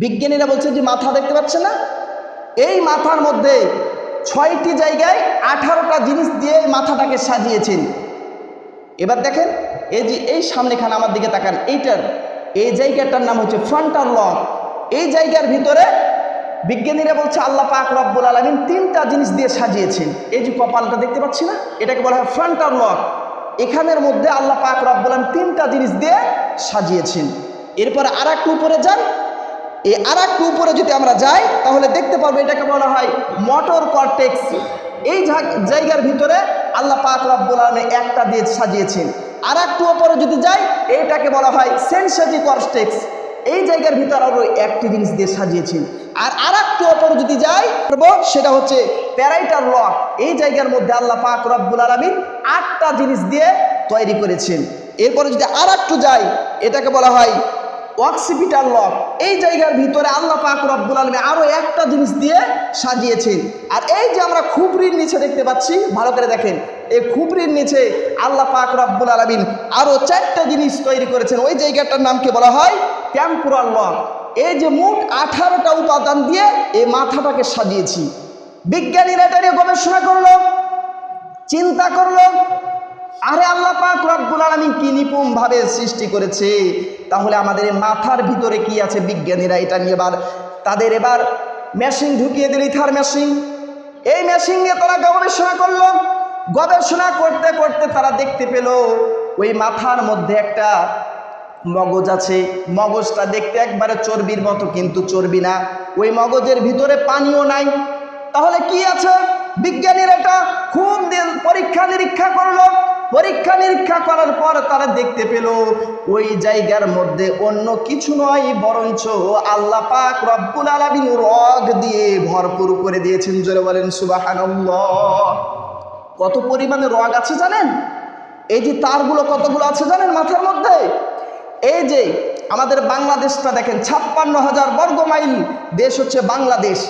বিজ্ঞানীরা বলছে যে মাথা দেখতে পাচ্ছেন না, এই মাথার মধ্যে 6টি জায়গায় 18টা জিনিস দিয়ে মাথাটাকে সাজিয়েছেন। এবার দেখেন এই যে এই সামনেখানে আমার দিকে তাকান, এই জায়গাটার নাম হচ্ছে ফ্রন্টাল লব। এই জায়গার ভিতরে বিজ্ঞানীরা বলছে আল্লাহ পাক রব্বুল আলামিন 3টা জিনিস দিয়ে সাজিয়েছেন। এই যে কপালটা দেখতে পাচ্ছি না, এটাকে বলা হয় ফ্রন্টাল লব। এখানের মধ্যে আল্লাহ পাক রব্বুল আলামিন 3টা জিনিস দিয়ে সাজিয়েছেন। এরপর আর একটু উপরে যান, এই আর একটু উপরে যদি আমরা যাই তাহলে দেখতে পারবো এটাকে বলা হয় মোটর কর্টেক্স। এই জায়গার ভিতরে আল্লাহ পাক রব্বুল আলামিন একটা দিয়ে সাজিয়েছেন। আর একটু উপরে যদি যাই এইটাকে বলা হয় সেনসিটিভ কর্টেক্স। এই জায়গার ভিতরে আরও একটি জিনিস দিয়ে সাজিয়েছেন। আর একটু উপরে যদি যাই সেটা হচ্ছে প্যারাইটাল লব। এই জায়গার মধ্যে আল্লাহ পাক রব্বুল আলামিন 8টা জিনিস দিয়ে তৈরি করেছেন। এরপরে যদি আর একটু যাই এটাকে বলা হয় অক্সিপিটাল লব। এই জায়গার ভিতরে আল্লাহ পাক রব্বুল আলামিন আরো একটা জিনিস দিয়ে সাজিয়েছেন। আর এই যে আমরা খুপরির নিচে দেখতে পাচ্ছি, ভালো করে দেখেন, এই খুপরির নিচে আল্লাহ পাক রব্বুল আলামিন আরো 4টা জিনিস তৈরি করেছেন। ওই জায়গাটার নামকে বলা হয় টেম্পোরাল লব। এই যে মোট 18টা উপাদান দিয়ে এই মাথাটাকে সাজিয়েছি। বিজ্ঞানীরা এটা নিয়ে গবেষণা করলো, চিন্তা করলো, আরে আল্লাহ পাক রব্বুল আলামিন কি নিপুণ ভাবে সৃষ্টি করেছে, তাহলে আমাদের এই মাথার ভিতরে কি আছে। বিজ্ঞানীরা এটা নিয়ে তাদের এবার মেশিন ঢুকিয়ে দিল, ইথার মেশিন। এই মেশিন নিয়ে তারা গবেষণা করলো। গবেষণা করতে করতে তারা দেখতে পেল ওই মাথার মধ্যে একটা মগজ আছে। মগজটা দেখতে একবারে চর্বির মতো, কিন্তু চর্বি না। ওই মগজের ভিতরে পানিও নাই। তাহলে কি আছে? বিজ্ঞানীরা এটা খুব পরীক্ষা নিরীক্ষা করলো। পরীক্ষা নিরীক্ষা করার পর তারা দেখতে পেল ওই জায়গার মধ্যে অন্য কিছু নয়, বরঞ্চ আল্লাহ পাক রব্বুল আলামিন রগ দিয়ে ভরপুর করে দিয়েছেন। জোরে বলেন সুবহানাল্লাহ। কত পরিমাণে রগ আছে জানেন? এই যে তারগুলো কতগুলো আছে জানেন মাথার মধ্যে? এই যে আমাদের বাংলাদেশটা দেখেন, 56,000 বর্গ মাইল দেশ হচ্ছে বাংলাদেশ।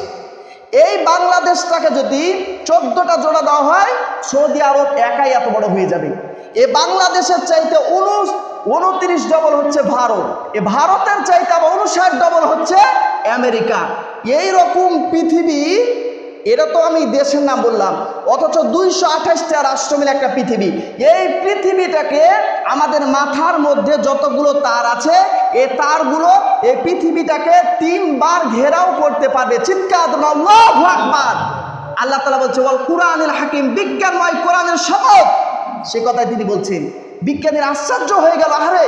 এই বাংলাদেশটাকে যদি 14টা জোড়া দেওয়া হয়, সৌদি আরব একাই এত বড় হয়ে যাবে। এই বাংলাদেশের চাইতে 29 ডবল হচ্ছে ভারত। এই ভারতের চাইতে আবার 59 ডবল হচ্ছে আমেরিকা। এই রকম পৃথিবী, এটা তো আমি দেশের নাম বললাম, অথচ 228টা রাষ্ট্র মিলে একটা পৃথিবী। এই পৃথিবীটাকে আমাদের মাথার মধ্যে যতগুলো তার আছে, এই তারগুলো এই পৃথিবীটাকে 3 বার ঘেরাও করতে পারবে। চিৎকার আল্লাহু আকবার। আল্লাহ তাআলা বলছে ওয়াল কুরআনিল হাকিম, বিজ্ঞানময় কোরআনের শপথ। সে কথাই তিনি বলছেন। বিজ্ঞানীর আশ্চর্য হয়ে গেল, আরে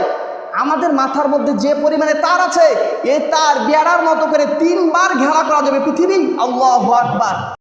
আমাদের মাথার মধ্যে যে পরিমাণে তার আছে, এই তার বেড়ার মতো করে 3 বার ঘেরা করা যাবে পৃথিবী। আল্লাহু আকবার।